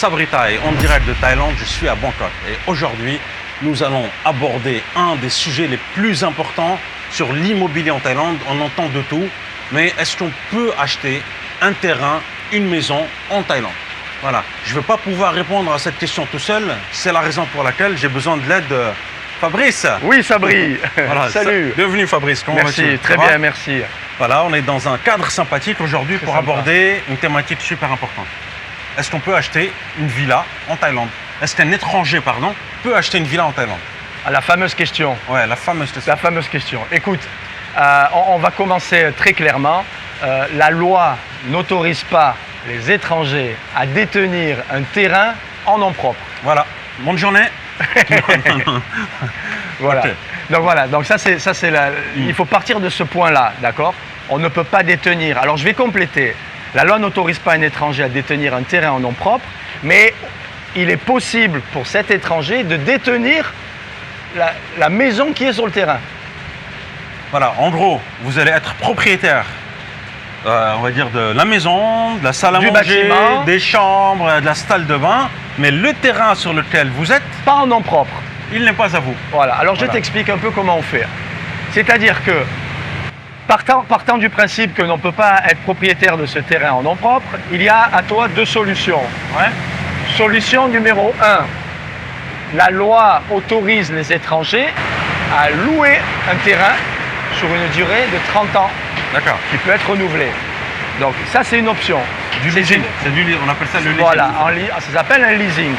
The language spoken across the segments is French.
Sabri Thai, en direct de Thaïlande, je suis à Bangkok. Et aujourd'hui, nous allons aborder un des sujets les plus importants sur l'immobilier en Thaïlande. On entend de tout, mais est-ce qu'on peut acheter un terrain, une maison en Thaïlande? Voilà, je ne vais pas pouvoir répondre à cette question tout seul. C'est la raison pour laquelle j'ai besoin de l'aide de Fabrice. Oui, Sabri. Voilà, salut. Bienvenue Fabrice, comment vas-tu? Merci, très bien, merci. Voilà, on est dans un cadre sympathique aujourd'hui pour sympa. aborder une thématique super importante. Est-ce qu'on peut acheter une villa en Thaïlande? Est-ce qu'un étranger, pardon, peut acheter une villa en Thaïlande? À la fameuse question. Ouais, la fameuse question. La fameuse question. Écoute, on va commencer très clairement. La loi n'autorise pas les étrangers à détenir un terrain en nom propre. Voilà, bonne journée. Voilà. Ok. Donc voilà, donc il faut partir de ce point-là, d'accord? On ne peut pas détenir. Alors je vais compléter. La loi n'autorise pas un étranger à détenir un terrain en nom propre, mais il est possible pour cet étranger de détenir la maison qui est sur le terrain. Voilà, en gros, vous allez être propriétaire, on va dire, de la maison, de la salle à Du manger, bâtiment. des chambres, de la salle de bain, mais le terrain sur lequel vous êtes, Pas en nom propre. il n'est pas à vous. Voilà, alors je Voilà. t'explique un peu comment on fait. C'est-à-dire que, partant du principe que l'on ne peut pas être propriétaire de ce terrain en nom propre, il y a à toi deux solutions. Ouais. Solution numéro 1, la loi autorise les étrangers à louer un terrain sur une durée de 30 ans D'accord. qui peut être renouvelé. Donc ça c'est une option. Du C'est leasing. une- On appelle ça le leasing. Voilà, ça s'appelle un leasing.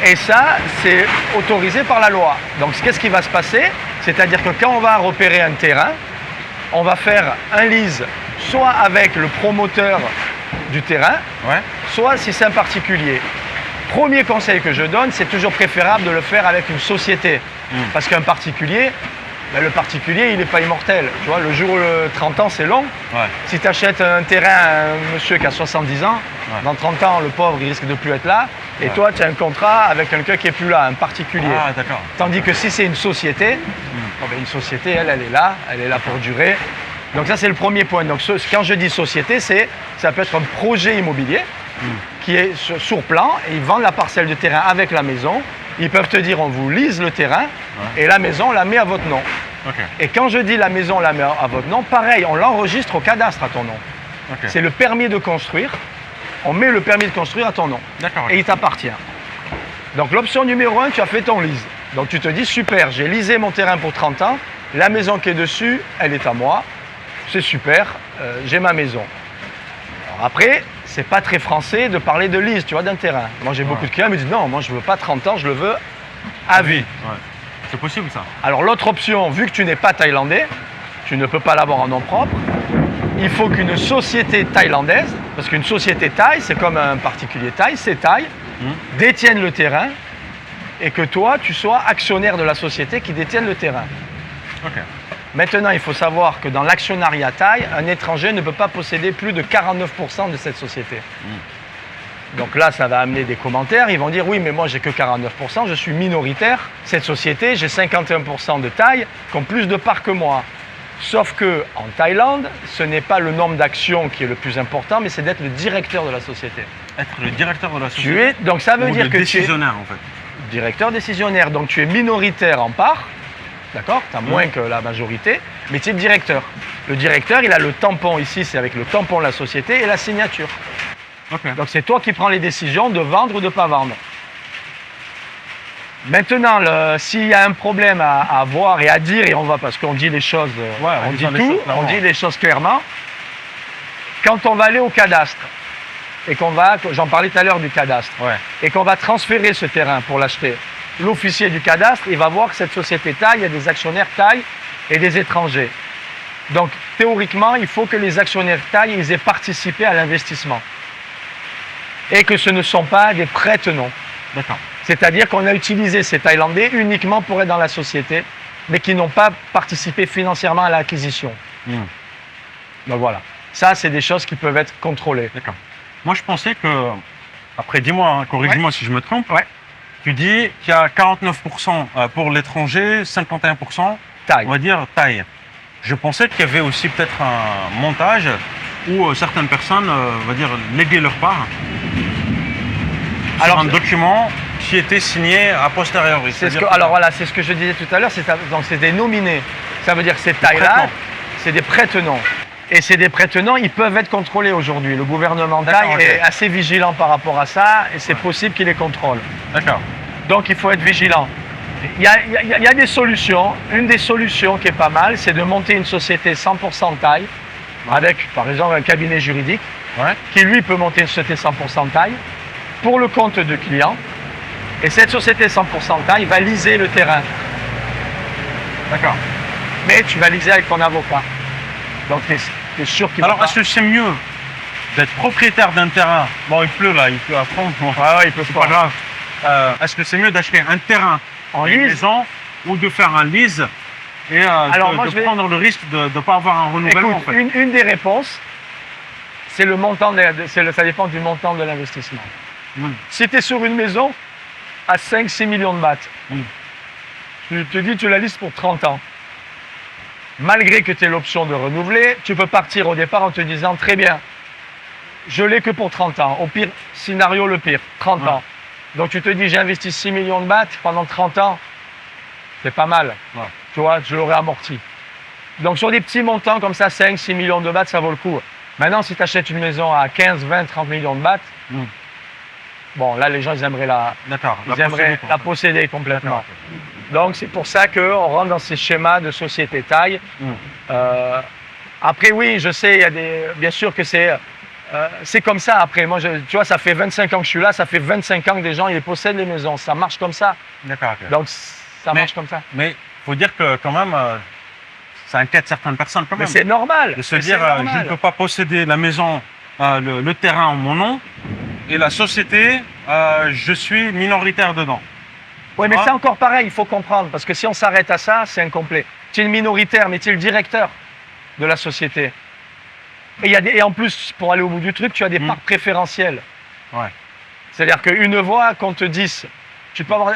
Et ça, c'est autorisé par la loi. Donc qu'est-ce qui va se passer? C'est-à-dire que quand on va repérer un terrain, on va faire un lease soit avec le promoteur du terrain, Ouais. soit si c'est un particulier. Premier conseil que je donne, c'est toujours préférable de le faire avec une société. Parce qu'un particulier, le particulier, il n'est pas immortel. Tu vois, le jour où le 30 ans, c'est long. Ouais. Si tu achètes un terrain à un monsieur qui a 70 ans, dans 30 ans, le pauvre, il risque de plus être là. Et toi, tu as un contrat avec quelqu'un qui n'est plus là, un particulier. Ah, d'accord. Tandis que si c'est une société, une société, elle est là pour durer. Donc ça, c'est le premier point. Donc quand je dis société, ça peut être un projet immobilier qui est sur plan et ils vendent la parcelle de terrain avec la maison. Ils peuvent te dire, on vous lise le terrain et la maison, on la met à votre nom. Ok. Et quand je dis la maison, on la met à votre nom, pareil, on l'enregistre au cadastre à ton nom. Ok. C'est le permis de construire. On met le permis de construire à ton nom. D'accord. Et il t'appartient. Donc l'option numéro 1, tu as fait ton lease. Donc tu te dis, super, j'ai leasé mon terrain pour 30 ans, la maison qui est dessus, elle est à moi, c'est super, j'ai ma maison. Alors après, c'est pas très français de parler de lease, tu vois, d'un terrain. Moi j'ai beaucoup de clients qui me disent, non, moi je veux pas 30 ans, je le veux à vie. Ouais. C'est possible ça. Alors l'autre option, vu que tu n'es pas thaïlandais, tu ne peux pas l'avoir en nom propre, il faut qu'une société thaïlandaise, parce qu'une société thaï, c'est comme un particulier thaï, c'est thaï, détienne le terrain et que toi, tu sois actionnaire de la société qui détienne le terrain. Ok. Maintenant, il faut savoir que dans l'actionnariat thaï, un étranger ne peut pas posséder plus de 49% de cette société. Donc là, ça va amener des commentaires. Ils vont dire, oui, mais moi, j'ai que 49%, je suis minoritaire. Cette société, j'ai 51% de Thaï qui ont plus de parts que moi. Sauf que en Thaïlande, ce n'est pas le nombre d'actions qui est le plus important, mais c'est d'être le directeur de la société. Être le directeur de la société. Donc ça veut Ou dire le que tu es décisionnaire en fait. directeur décisionnaire. Donc tu es minoritaire en part, d'accord? Tu as moins que la majorité, mais tu es directeur. Le directeur, il a le tampon ici, c'est avec le tampon de la société et la signature. Ok. Donc c'est toi qui prends les décisions de vendre ou de ne pas vendre. Maintenant, s'il y a un problème à voir et à dire, et on va parce qu'on dit les choses, on dit disons les tout, choses clairement. on dit les choses clairement. Quand on va aller au cadastre, et j'en parlais tout à l'heure du cadastre, Ouais. et qu'on va transférer ce terrain pour l'acheter, l'officier du cadastre, il va voir que cette société thaï, il y a des actionnaires thaï et des étrangers. Donc théoriquement, il faut que les actionnaires thaï ils aient participé à l'investissement. Et que ce ne sont pas des prête-noms. D'accord. C'est-à-dire qu'on a utilisé ces Thaïlandais uniquement pour être dans la société, mais qui n'ont pas participé financièrement à l'acquisition. Donc voilà, ça c'est des choses qui peuvent être contrôlées. D'accord. Moi je pensais que, après dis-moi, hein, corrige-moi si je me trompe, Ouais. tu dis qu'il y a 49% pour l'étranger, 51%, Thaï. on va dire Thaï. Je pensais qu'il y avait aussi peut-être un montage où certaines personnes, on va dire, léguaient leur part sur un document qui était signé a posteriori. Alors voilà, c'est ce que je disais tout à l'heure, donc c'est des nominés. Ça veut dire que ces tailles-là, c'est des prête-noms. Et ces des prête-noms, ils peuvent être contrôlés aujourd'hui. Le gouvernement taille est assez vigilant par rapport à ça et c'est possible qu'il les contrôle. D'accord. Donc il faut être vigilant. Il y a des solutions. Une des solutions qui est pas mal, c'est de monter une société 100% taille, avec par exemple un cabinet juridique, qui lui peut monter une société 100% taille pour le compte de clients. Et cette société 100% taille va liser le terrain. D'accord. Mais tu vas liser avec ton avocat. Donc tu es sûr qu'il va Alors est-ce que c'est mieux d'être propriétaire d'un terrain? Bon, il pleut là, il pleut à fond. Ouais, il peut pas grave. Est-ce que c'est mieux d'acheter un terrain en une maison ou de faire un lease et de prendre le risque de ne pas avoir un renouvellement? Écoute, en fait. Une des réponses, c'est le montant, ça dépend du montant de l'investissement. Si tu es sur une maison à 5-6 millions de bahts, tu te dis tu la lises pour 30 ans. Malgré que tu aies l'option de renouveler, tu peux partir au départ en te disant très bien, je l'ai que pour 30 ans. Au pire, scénario le pire, 30 ans. Donc tu te dis j'ai investi 6 millions de bahts pendant 30 ans, c'est pas mal. Tu vois, je l'aurais amorti. Donc sur des petits montants comme ça, 5-6 millions de bahts, ça vaut le coup. Maintenant, si tu achètes une maison à 15, 20, 30 millions de bahts, bon là les gens ils aimeraient la posséder complètement. Donc c'est pour ça qu'on rentre dans ces schémas de société taille. Après oui, je sais, il y a bien sûr que c'est comme ça. Après, moi, tu vois, ça fait 25 ans que je suis là, ça fait 25 ans que des gens ils possèdent les maisons. Ça marche comme ça. D'accord. Donc ça marche comme ça. Mais il faut dire que quand même, ça inquiète certaines personnes quand même. Mais c'est normal. De se dire, je ne peux pas posséder la maison, le terrain en mon nom, et la société, je suis minoritaire dedans. Oui, mais c'est encore pareil, il faut comprendre, parce que si on s'arrête à ça, c'est incomplet. Tu es le minoritaire, mais tu es le directeur de la société. Et en plus, pour aller au bout du truc, tu as des parts préférentielles. C'est-à-dire qu'une voix compte 10.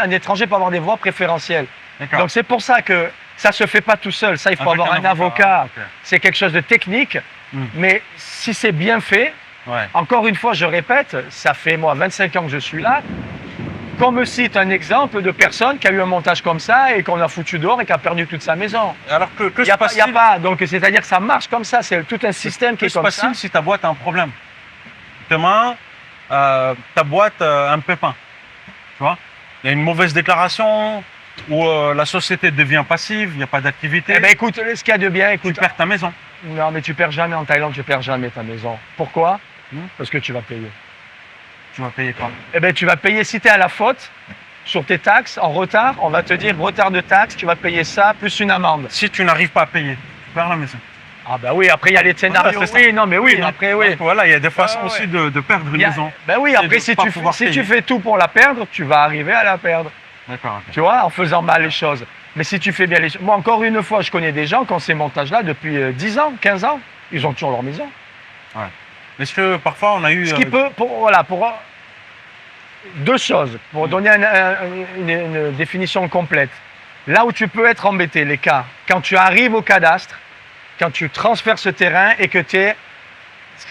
Un étranger peut avoir des voix préférentielles. Donc c'est pour ça que ça ne se fait pas tout seul. Ça, il faut avoir un avocat. C'est quelque chose de technique. Mais si c'est bien fait, encore une fois, je répète, ça fait moi 25 ans que je suis là. Qu'on me cite un exemple de personne qui a eu un montage comme ça et qu'on a foutu dehors et qui a perdu toute sa maison. Alors que il n'y a pas. Donc c'est-à-dire que ça marche comme ça. C'est tout un système qui est comme ça. Que se passe-t-il si ta boîte a un problème? Demain, ta boîte a un pépin. Tu vois? Il y a une mauvaise déclaration ou la société devient passive, il n'y a pas d'activité. Eh bien écoute, ce qu'il y a de bien, écoute. Tu perds ta maison. Non, mais tu perds jamais en Thaïlande, tu perds jamais ta maison. Pourquoi? Parce que tu vas payer. Tu vas payer quoi? Eh bien, tu vas payer, si tu es à la faute, sur tes taxes, en retard, on va te dire retard de taxes, tu vas payer ça, plus une amende. Si tu n'arrives pas à payer, tu perds la maison. Ah ben oui, après il y a les scénarios. Oui, non, mais oui, après oui. Donc, voilà, il y a des façons aussi de perdre une maison. Ben oui, après si tu fais tout pour la perdre, tu vas arriver à la perdre. D'accord. Tu vois, en faisant mal les choses. Mais si tu fais bien les choses. Moi, encore une fois, je connais des gens qui ont ces montages-là depuis 10 ans, 15 ans. Ils ont toujours leur maison. Ouais. Est-ce que parfois on a eu. Ce qui peut, pour deux choses, pour donner une définition complète. Là où tu peux être embêté, les cas, quand tu arrives au cadastre, quand tu transfères ce terrain et que tu es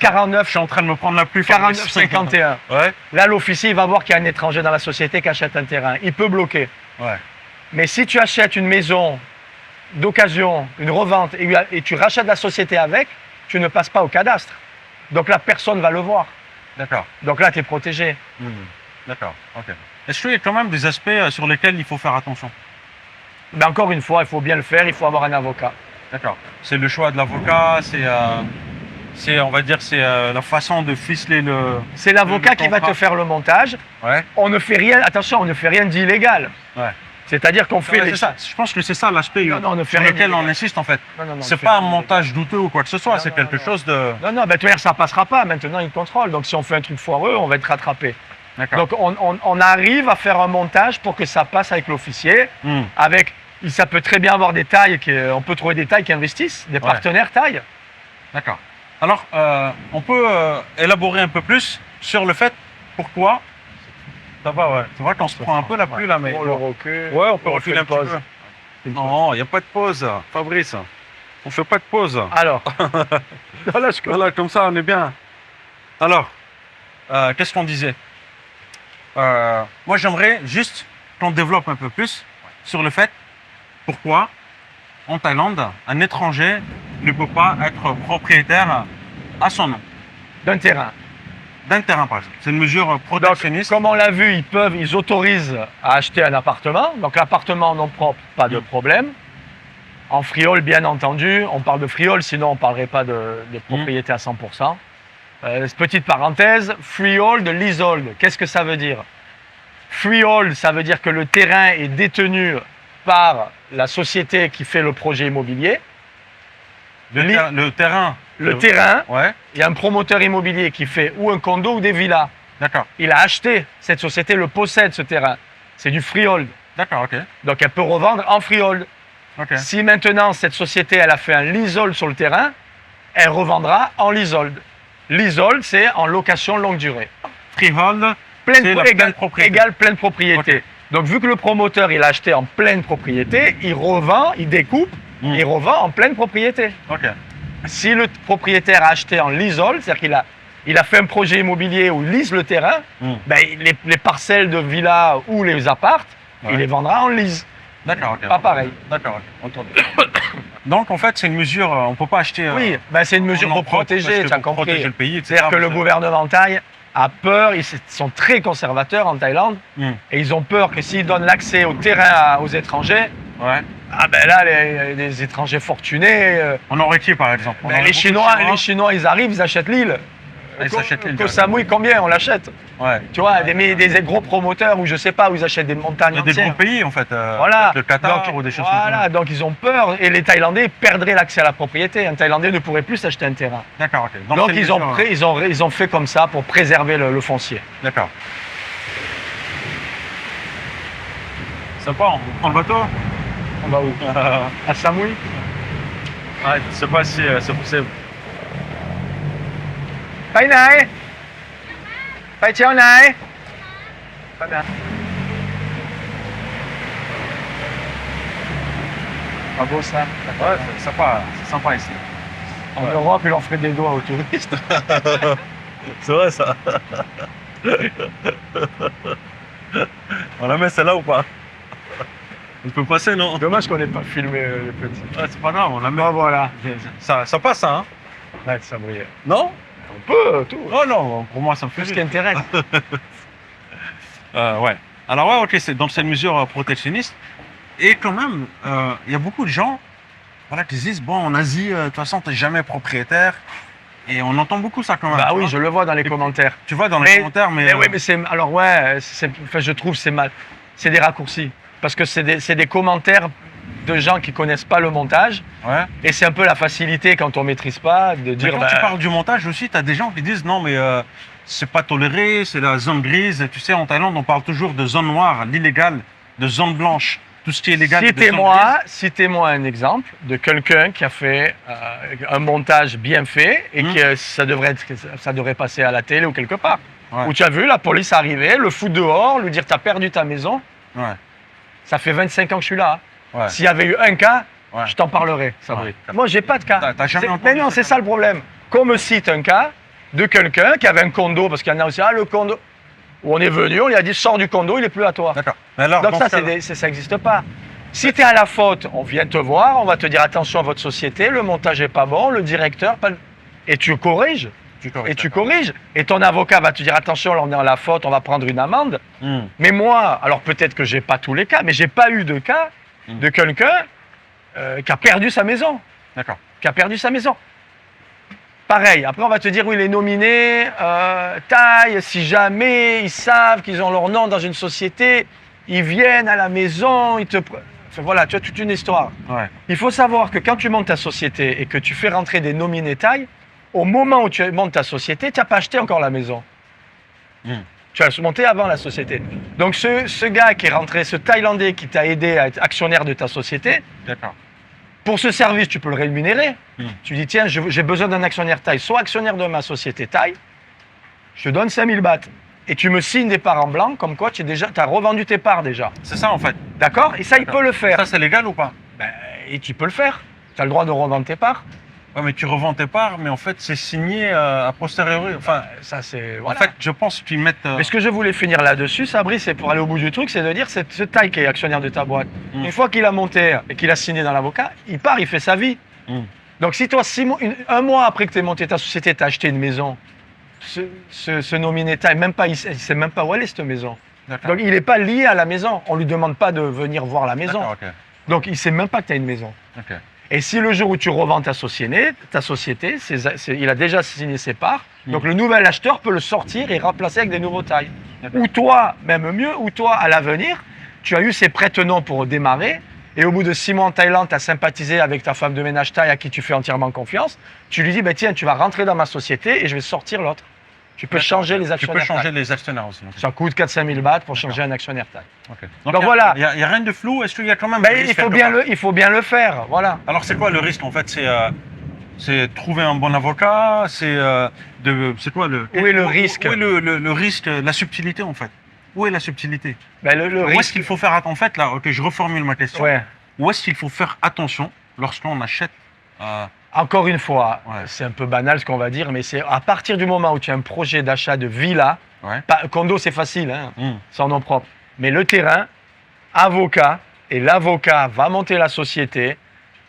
49. Je suis en train de me prendre la pluie. 49-51. Ouais. Là, l'officier, il va voir qu'il y a un étranger dans la société qui achète un terrain. Il peut bloquer. Ouais. Mais si tu achètes une maison d'occasion, une revente, et tu rachètes la société avec, tu ne passes pas au cadastre. Donc là, personne ne va le voir. D'accord. Donc là, tu es protégé. D'accord, ok. Est-ce qu'il y a quand même des aspects sur lesquels il faut faire attention? Ben encore une fois, il faut bien le faire, il faut avoir un avocat. D'accord. C'est le choix de l'avocat, on va dire, c'est la façon de ficeler le. C'est l'avocat qui va te faire le montage. Ouais. On ne fait rien, attention, on ne fait rien d'illégal. Ouais. C'est-à-dire qu'on fait c'est ça. Je pense que c'est ça l'aspect sur lequel on insiste en fait. C'est pas un montage douteux ou quoi que ce soit, c'est quelque chose de. Non, ben ça passera pas. Maintenant, ils contrôlent. Donc si on fait un truc foireux, on va être rattrapé. Donc on arrive à faire un montage pour que ça passe avec l'officier. Ça peut très bien avoir des tailles, on peut trouver des tailles qui investissent, des partenaires tailles. D'accord. Alors, on peut élaborer un peu plus sur le fait pourquoi. Ça va, ouais. C'est vrai qu'on se prend un peu la pluie là, mais. On le recule. Ouais, on peut reculer un petit peu. Non, il n'y a pas de pause, Fabrice. On fait pas de pause. Alors. Voilà, comme ça, on est bien. Alors, qu'est-ce qu'on disait? Moi, j'aimerais juste qu'on développe un peu plus sur le fait pourquoi, en Thaïlande, un étranger ne peut pas être propriétaire à son nom D'un terrain. d'un terrain, par exemple. C'est une mesure Donc, protectionniste. comme on l'a vu, ils autorisent à acheter un appartement. Donc, l'appartement en nom propre, pas de problème. En freehold, bien entendu, on parle de freehold, sinon on ne parlerait pas de propriété à 100%. Petite parenthèse, freehold, leasehold, qu'est-ce que ça veut dire? Freehold, ça veut dire que le terrain est détenu par la société qui fait le projet immobilier. Le terrain. Le terrain, Ouais, il y a un promoteur immobilier qui fait ou un condo ou des villas. d'accord. Il a acheté, cette société le possède, ce terrain. C'est du freehold. D'accord, ok. Donc elle peut revendre en freehold. Ok. Si maintenant cette société elle a fait un leasehold sur le terrain, elle revendra en leasehold. Leasehold, c'est en location longue durée. Freehold, c'est la pleine propriété. Égale pleine propriété. Ok. Donc vu que le promoteur il a acheté en pleine propriété, il revend, il découpe, il revend en pleine propriété. Ok. Si le propriétaire a acheté en leasehold, c'est-à-dire qu'il a fait un projet immobilier où il lease le terrain, ben, les parcelles de villas ou les appartes, il les vendra en lease. D'accord, ok. Pas pareil. D'accord, ok. Entendu. Donc, en fait, c'est une mesure, on ne peut pas acheter. Oui, ben, c'est une mesure en nom pour propre, parce protéger, que tu as pour compris. protéger le pays, etc. C'est-à-dire que le parce gouvernement thaï a peur, ils sont très conservateurs en Thaïlande, et ils ont peur que s'ils donnent l'accès au terrain aux étrangers, Ouais. ah ben là, les étrangers fortunés, On aurait qui, par exemple? On ben, aurait les beaucoup de Chinois, ils arrivent, ils achètent l'île. Ils s'achètent l'île, Koh Samui, combien on l'achète? Ouais. Tu vois, des gros promoteurs où je sais pas, où ils achètent des montagnes Il y a des entières. gros pays, en fait. Voilà. Le Qatar Donc, ou des choses comme voilà, ça. donc ils ont peur et les Thaïlandais perdraient l'accès à la propriété. Un Thaïlandais ne pourrait plus s'acheter un terrain. D'accord, ok. Donc c'est une mesure, ils ont fait comme ça pour préserver le foncier. D'accord. Sympa, on prend le bateau? On va où? À Samui? Ouais, je sais pas si c'est possible. ไปไหน ไปเที่ยวไหน ไปไหน Pas beau ça. Ouais, c'est sympa ici. En Europe, il en ferait des doigts aux touristes. C'est vrai, ça. On la met celle-là ou pas? On peut passer, non? Dommage qu'on n'ait pas filmé les petits. Ouais, c'est pas grave, on la met. Bon, voilà. Ça passe, ça, hein? Ouais, ça brille. Non? On peut, tout. Oh non, pour moi, ça me fait Tout ce rire. qui intéresse. Ouais. Alors ouais, ok, c'est dans cette mesure protectionniste. Et quand même, il y a beaucoup de gens voilà, qui se disent, bon, en Asie, de toute façon, tu n'es jamais propriétaire. Et on entend beaucoup ça quand même. Bah tu oui, vois. je le vois dans les commentaires. Tu vois dans les commentaires, mais... oui, mais c'est... Alors ouais, enfin, je trouve c'est mal. C'est des raccourcis. Parce que c'est des commentaires de gens qui connaissent pas le montage. Ouais. Et c'est un peu la facilité quand on maîtrise pas de Mais dire... quand bah, tu parles du montage aussi, tu as des gens qui disent, non, mais c'est pas toléré, c'est la zone grise. Et tu sais, en Thaïlande, on parle toujours de zone noire, l'illégal, de zone blanche. Tout ce qui est légal. Citez-moi un exemple de quelqu'un qui a fait un montage bien fait et que ça devrait passer à la télé ou quelque part. Ouais. Où tu as vu la police arriver, le foutre dehors, lui dire t'as perdu ta maison. Ouais. Ça fait 25 ans que je suis là. Ouais. S'il y avait eu un cas, Ouais. je t'en parlerai. Ouais. Moi, j'ai pas de cas. T'as jamais entendu Mais non, ça, c'est ça le problème. Qu'on me cite un cas de quelqu'un qui avait un condo, parce qu'il y en a aussi, le condo. Où on est venu, on lui a dit sors du condo, il n'est plus à toi. D'accord. Mais alors, Donc dans ça, ce cas-là- ça n'existe pas. Si tu es à la faute, on vient te voir, on va te dire attention à votre société, le montage n'est pas bon, le directeur, et tu corriges. Tu corriges. Et ton avocat va te dire attention, là on est à la faute, on va prendre une amende. Mais moi, alors peut-être que j'ai pas tous les cas, mais j'ai pas eu de cas de quelqu'un qui a perdu sa maison. D'accord. Qui a perdu sa maison. Pareil, après on va te dire oui, les nominés, taille, si jamais ils savent qu'ils ont leur nom dans une société, ils viennent à la maison, ils te... Enfin, voilà, tu as toute une histoire. Ouais. Il faut savoir que quand tu montes ta société et que tu fais rentrer des nominés taille, au moment où tu montes ta société, tu n'as pas acheté encore la maison. Tu as monté avant la société. Donc ce gars qui est rentré, ce Thaïlandais qui t'a aidé à être actionnaire de ta société, D'accord. pour ce service, tu peux le rémunérer. Tu dis, tiens, j'ai besoin d'un actionnaire taille. Sois actionnaire de ma société taille, je te donne 5000 bahts. Et tu me signes des parts en blanc, comme quoi tu as revendu tes parts déjà. C'est ça en fait. D'accord? Et ça, il peut le faire. Ça, c'est légal ou pas? Ben, et tu peux le faire. Tu as le droit de revendre tes parts. Ouais, mais tu revends tes parts, mais en fait, c'est signé a posteriori. Enfin, Ça, c'est. en Voilà. fait, je pense qu'ils mettent. Mais ce que je voulais finir là-dessus, Sabri, c'est pour aller au bout du truc, c'est de dire, c'est ce Taille qui est actionnaire de ta boîte. Une fois qu'il a monté et qu'il a signé dans l'avocat, il part, il fait sa vie. Mm. Donc si toi, un mois après que tu aies monté ta société, tu as acheté une maison, ce nominé Taille, même pas, il ne sait même pas où elle est cette maison. D'accord. Donc il n'est pas lié à la maison. On ne lui demande pas de venir voir la maison. D'accord, ok. Donc il ne sait même pas que tu as une maison. Ok. Et si le jour où tu revends ta société, il a déjà signé ses parts, donc le nouvel acheteur peut le sortir et remplacer avec des nouveaux tailles. D'accord. Ou toi, même mieux, ou toi, à l'avenir, tu as eu ces prête-noms pour démarrer, et au bout de 6 mois en Thaïlande, tu as sympathisé avec ta femme de ménage Thaï à qui tu fais entièrement confiance, tu lui dis, bah, tiens, tu vas rentrer dans ma société et je vais sortir l'autre. Tu peux changer les Tu actionnaires. peux changer Thaï. les actionnaires aussi. Ça coûte 4-5 000 bahts pour changer un actionnaire Thaï. Ok. Donc voilà. Il n'y a rien de flou. Est-ce qu'il y a quand même. Ben, un risque il faut quelque part bien le faire, voilà. Alors, c'est quoi le risque en fait? C'est trouver un bon avocat. C'est quoi le. Où est le risque? Où est le risque, la subtilité en fait? Où est la subtilité? Ben, le Où est-ce risque, qu'il faut faire attention? En fait, là, ok, je reformule ma question. ouais. Où est-ce qu'il faut faire attention lorsqu'on achète Encore une fois, Ouais. c'est un peu banal ce qu'on va dire, mais c'est à partir du moment où tu as un projet d'achat de villa, Ouais. condo c'est facile, hein, Hmm. sans nom propre, mais le terrain, avocat, et l'avocat va monter la société,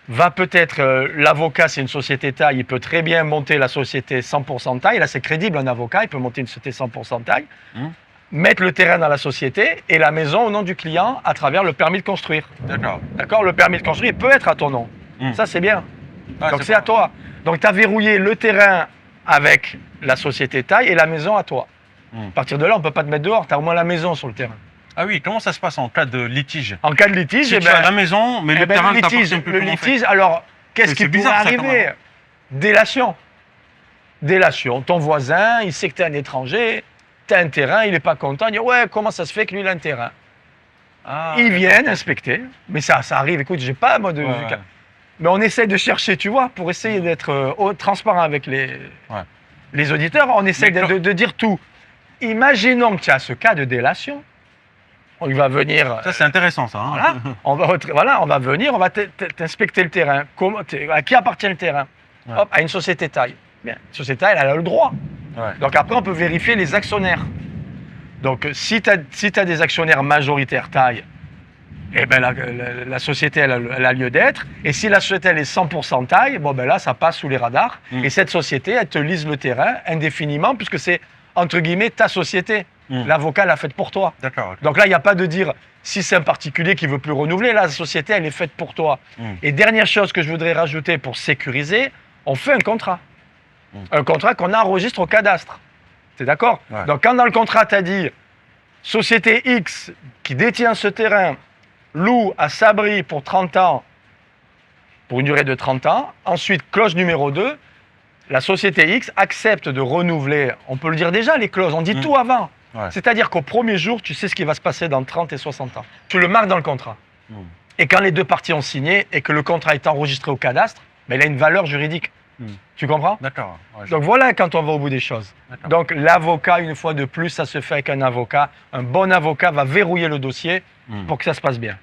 va peut-être, l'avocat c'est une société taille, il peut très bien monter la société 100% taille, là c'est crédible un avocat, il peut monter une société 100% taille, Hmm. mettre le terrain dans la société et la maison au nom du client à travers le permis de construire. D'accord. D'accord? Le permis de construire peut être à ton nom, Hmm. ça c'est bien. Ah, Donc c'est pas- à toi. Donc tu as verrouillé le terrain avec la société taille et la maison à toi. Hmm. À partir de là, on ne peut pas te mettre dehors, tu as au moins la maison sur le terrain. Ah oui, comment ça se passe en cas de litige? En cas de litige, Si eh tu as ben, la maison, mais eh le ben, terrain le ne litige, t'appartient plus. le comment on fait? litige, alors qu'est-ce qui C'est pourrait bizarre, ça, quand arriver? même. Délation. Délation. Ton voisin, il sait que tu es un étranger, tu as un terrain, il n'est pas content, il dit ouais, comment ça se fait que lui il a un terrain? Ah, Ils d'accord. viennent inspecter, mais ça arrive, écoute, j'ai pas moi de. Ouais, ouais. Mais on essaie de chercher, tu vois, pour essayer d'être transparent avec Ouais. les auditeurs, on essaie Mais de dire tout. Imaginons que tu as ce cas de délation. Il va venir. Ça, c'est intéressant, ça. hein. Voilà, on va venir, on va t'inspecter le terrain. À qui appartient le terrain? Ouais. Hop, à une société taille. Bien, une société taille, elle a le droit. Ouais. Donc après, on peut vérifier les actionnaires. Donc si tu as des actionnaires majoritaires taille, eh ben, la société, elle a lieu d'être. Et si la société, elle est 100% taille, bon, ben là, ça passe sous les radars. Mm. Et cette société, elle te lise le terrain indéfiniment, puisque c'est, entre guillemets, ta société. Mm. L'avocat l'a faite pour toi. D'accord. ok. Donc là, il n'y a pas de dire, si c'est un particulier qui ne veut plus renouveler, là, la société, elle est faite pour toi. Mm. Et dernière chose que je voudrais rajouter pour sécuriser, on fait un contrat. Un contrat qu'on enregistre au cadastre. Tu es d'accord? Ouais. Donc quand dans le contrat, tu as dit, société X qui détient ce terrain, loue à Sabri pour 30 ans, pour une durée de 30 ans. Ensuite, clause numéro 2, la société X accepte de renouveler, on peut le dire déjà, les clauses, on dit tout avant. Ouais. C'est-à-dire qu'au premier jour, tu sais ce qui va se passer dans 30 et 60 ans. Tu le marques dans le contrat. Mm. Et quand les deux parties ont signé et que le contrat est enregistré au cadastre, ben, il a une valeur juridique. Mm. Tu comprends? D'accord. Ouais, je- Donc voilà quand on va au bout des choses. D'accord. Donc l'avocat, une fois de plus, ça se fait avec un avocat. Un bon avocat va verrouiller le dossier Mm. pour que ça se passe bien.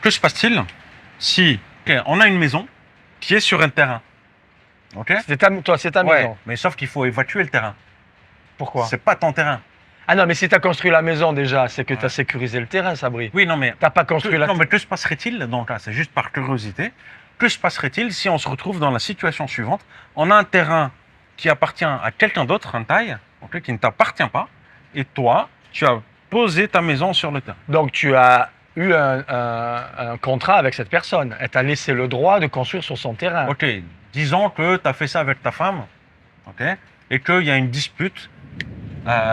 Que se passe-t-il si on a une maison qui est sur un terrain? Ok. C'est ta Ouais, maison. mais sauf qu'il faut évacuer le terrain. Pourquoi? C'est pas ton terrain. Ah non, mais si tu as construit la maison déjà, c'est que tu as Ouais. sécurisé le terrain, Sabri. Oui, non, mais Tu n'as pas construit la non, mais que se passerait-il dans le cas? C'est juste par curiosité. Que se passerait-il si on se retrouve dans la situation suivante? On a un terrain qui appartient à quelqu'un d'autre, un taille, ok, qui ne t'appartient pas, et toi, tu as posé ta maison sur le terrain. Donc tu as eu un contrat avec cette personne. Elle t'a laissé le droit de construire sur son terrain. Ok, disons que tu as fait ça avec ta femme, ok, et qu'il y a une dispute,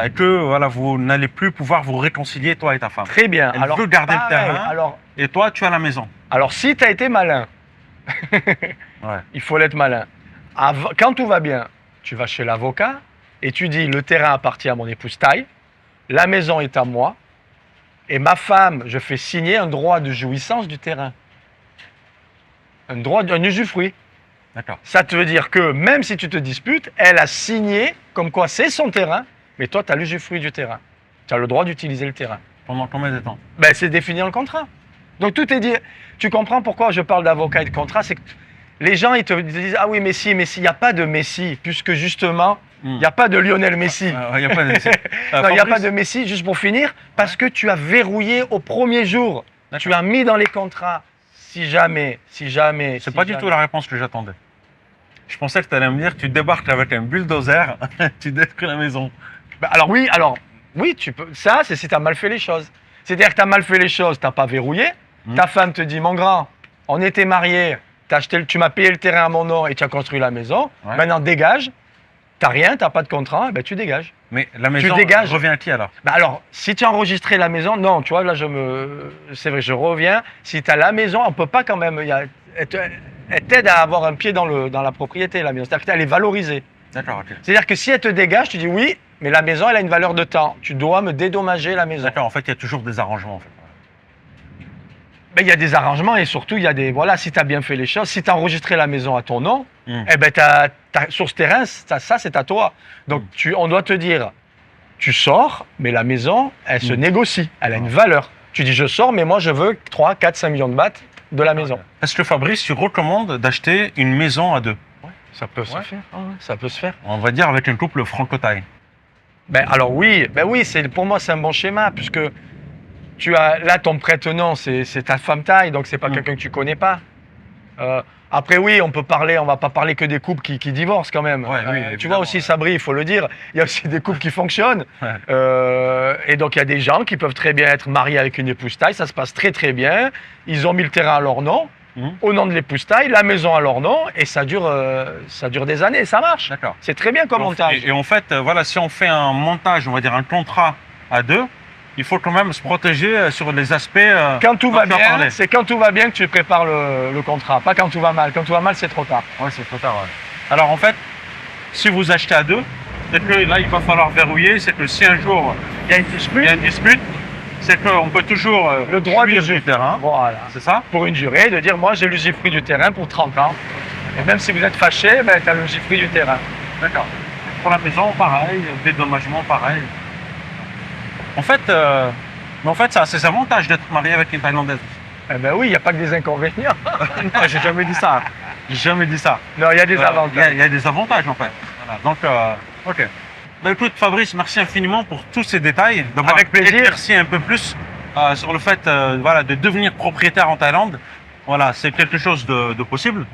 et que voilà, vous n'allez plus pouvoir vous réconcilier, toi et ta femme. Très bien. Elle veut garder le pareil, terrain. Et toi, tu as la maison. Alors si tu as été malin, Ouais. il faut l'être malin. Quand tout va bien, tu vas chez l'avocat et tu dis le terrain appartient à mon épouse Taille, la maison est à moi et ma femme, je fais signer un droit de jouissance du terrain. Un usufruit. D'accord. Ça te veut dire que même si tu te disputes, elle a signé comme quoi c'est son terrain, mais toi tu as l'usufruit du terrain. Tu as le droit d'utiliser le terrain. Pendant combien de temps? Ben, c'est défini dans le contrat. Donc tout est dit. Tu comprends pourquoi je parle d'avocat et de contrat, c'est que Les gens, ils te disent, ah oui, Messi, il n'y a pas de Messi, puisque justement, il n'y a pas de Lionel Messi. Il n'y a pas de Messi. Non, il n'y a pas de Messi, juste pour finir, parce que tu as verrouillé au premier jour. Tu as mis dans les contrats, si jamais. C'est pas du tout la réponse que j'attendais. Je pensais que tu allais me dire, tu débarques avec un bulldozer, tu détruis la maison. Bah, alors oui, tu peux. Ça, c'est si tu as mal fait les choses. C'est-à-dire que tu as mal fait les choses, tu n'as pas verrouillé. Ta femme te dit, mon grand, on était mariés, tu m'as payé le terrain à mon nom et tu as construit la maison. Ouais. Maintenant, dégage. Tu n'as rien, tu n'as pas de contrat, ben, tu dégages. Mais la maison revient à qui alors? Bah alors, si tu as enregistré la maison, non, tu vois, là, c'est vrai, je reviens. Si tu as la maison, on ne peut pas quand même. Elle t'aide à avoir un pied dans la propriété, la maison. C'est-à-dire qu'elle est valorisée. D'accord, ok. C'est-à-dire que si elle te dégage, tu dis oui, mais la maison, elle a une valeur de temps. Tu dois me dédommager la maison. D'accord, en fait, il y a toujours des arrangements. En fait. Ben, il y a des arrangements et surtout, il y a des. Voilà, si tu as bien fait les choses, si tu as enregistré la maison à ton nom, eh ben, sur ce terrain, ça c'est à toi. Donc, on doit te dire, tu sors, mais la maison, elle se négocie. Elle a une valeur. Tu dis, je sors, mais moi, je veux 3, 4, 5 millions de bahts de la maison. Est-ce que Fabrice, tu recommandes d'acheter une maison à deux? Ça peut se faire. Ça peut se faire. On va dire avec un couple franco-thaï. Ben, alors oui, pour moi, c'est un bon schéma, puisque tu as là ton prête-nom, c'est ta femme thaï, donc c'est pas quelqu'un que tu connais pas. Après oui, on va pas parler que des couples qui divorcent quand même. Ouais, oui, tu vois aussi Sabri, il faut le dire, il y a aussi des couples qui fonctionnent. Et donc il y a des gens qui peuvent très bien être mariés avec une épouse thaï, ça se passe très très bien. Ils ont mis le terrain à leur nom, au nom de l'épouse thaï, la maison à leur nom, et ça dure des années, ça marche. D'accord. C'est très bien comme montage. Et en fait, voilà, si on fait un montage, on va dire un contrat à deux, il faut quand même se protéger sur les aspects. Quand tout va dont tu as bien, parlé. c'est quand tout va bien que tu prépares le contrat, pas quand tout va mal. Quand tout va mal, c'est trop tard. Ouais, c'est trop tard. Ouais. Alors en fait, si vous achetez à deux, c'est que là, il va falloir verrouiller. C'est que si un jour Il y a une dispute, c'est qu'on peut toujours le droit jouir du du terrain. Voilà. C'est ça? Pour une durée, de dire moi j'ai l'usufruit du terrain pour 30 ans. Et même si vous êtes fâché, ben, tu as l'usufruit du terrain. D'accord. Pour la maison, pareil. Dédommagement, pareil. En fait, ça a ses avantages d'être marié avec une Thaïlandaise. Eh ben oui, il n'y a pas que des inconvénients. Non, j'ai jamais dit ça. J'ai jamais dit ça. Non, il y a des avantages. Il y a des avantages en fait. Voilà. Donc, ok. Ben, écoute, Fabrice, merci infiniment pour tous ces détails, d'avoir Avec plaisir. éclairci un peu plus sur le fait voilà, de devenir propriétaire en Thaïlande. Voilà, c'est quelque chose de possible.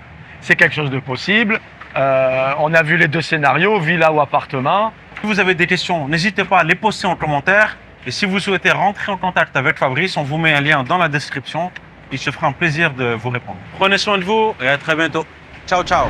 C'est quelque chose de possible. On a vu les deux scénarios, villa ou appartement. Si vous avez des questions, n'hésitez pas à les poster en commentaire. Et si vous souhaitez rentrer en contact avec Fabrice, on vous met un lien dans la description. Il se fera un plaisir de vous répondre. Prenez soin de vous et à très bientôt. Ciao, ciao.